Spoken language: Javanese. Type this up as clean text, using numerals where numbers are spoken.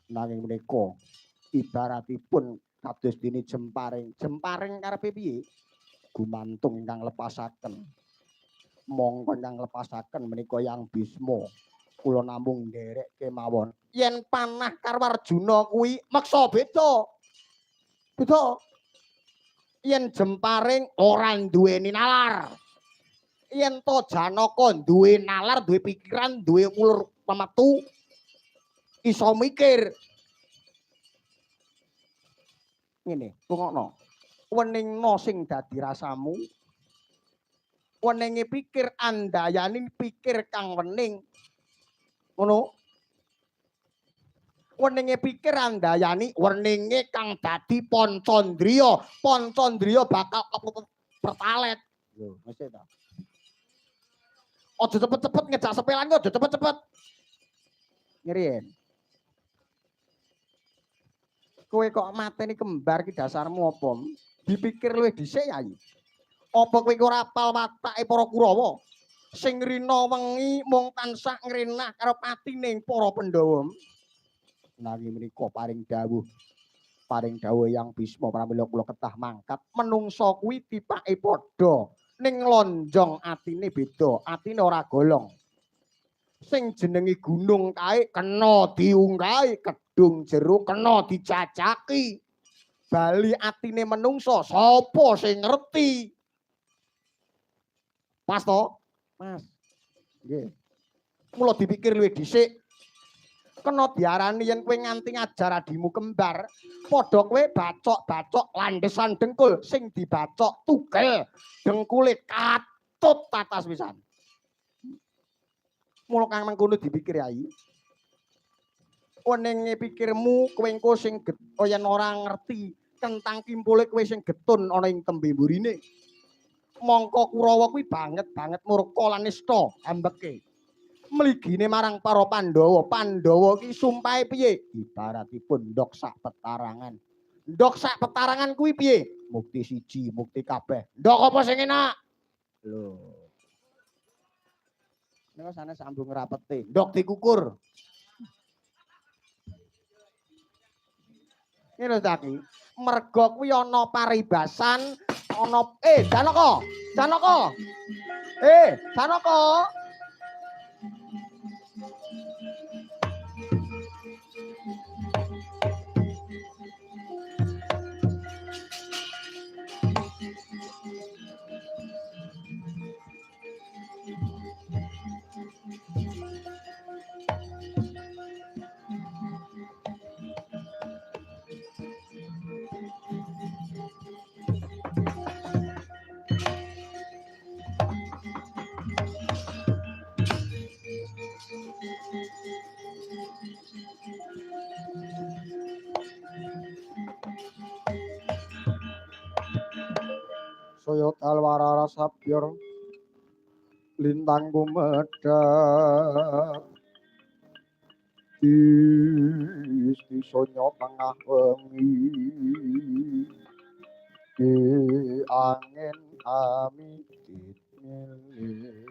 Nanging menika ibaratipun kados dene jemparing. Jemparing karepe piye? Gumantung ingkang lepasaken. Mongko ingkang lepasaken menika Yang Bisma. Kula namung nderek kemawon. Yen panah karo Arjuna kuwi meksa beda. Beda. Yen jemparing ora duweni nalar. Yen to Janaka duwe nalar, duwe pikiran, duwe ulur pemetu, iso mikir. Ngene, rungokno. Weningna sing dadi rasamu. Weninge pikir andayani pikir kang wening. Ngono. Weninge pikir andayani weninge kang dadi pancandriya. Pancandriya bakal pertalet. Lho, mesti ta. Aja cepet-cepet ngejak sepelan kok, aja cepet-cepet. Ngriyen. Kowe kok mateni kembar ki dasarmu apa? Dipikir luwih dhisik ya. Apa kowe ora apal watake para Kurawa? Sing rina wengi mung tansah ngrenah karo patining para Pandhawa. Nanging menika paring dawuh Yang Bisma pramila kula ketah mangkat. Menungsa kuwi tipake padha, ning lonjong atine beda, atine ora golong. Sing jenenge gunung kae kena diunggahi, kedung jero kena dijajaki. Bali atine menungsa sapa sing ngerti? Pas to? Mas. Nggih. Mula dipikir luwih dhisik. Kena diarani yen kowe nganti ngajar adimu kembar, padha kowe bacok-bacok landhesan dengkul, sing dibacok tugel dengkule katut tatas pisan. Mula kang mengkono dipikir yai. Weninge pikirmu kowe engko sing yen ora ngerti tentang kimpule kowe sing getun ana ing tembe mburine. Mongko Kurawa kuwi banget murka lan nista ambeke. Mligine marang para Pandhawa. Pandhawa ki sumpahe piye? Ibaratipun ndok sak petarangan. Ndok sak petarangan kuwi piye? Mukti siji, mukti kabeh. Ndok apa sing enak? Lho. Nek sana sambung rapete. Ndok dikukur. Ngene ta ki. Merga kuwi ana paribasan, ana Janaka. Janaka. Janaka. Saya talwarara sabyor lintang kumedhap isti sonya tengah wengi angin amitit milih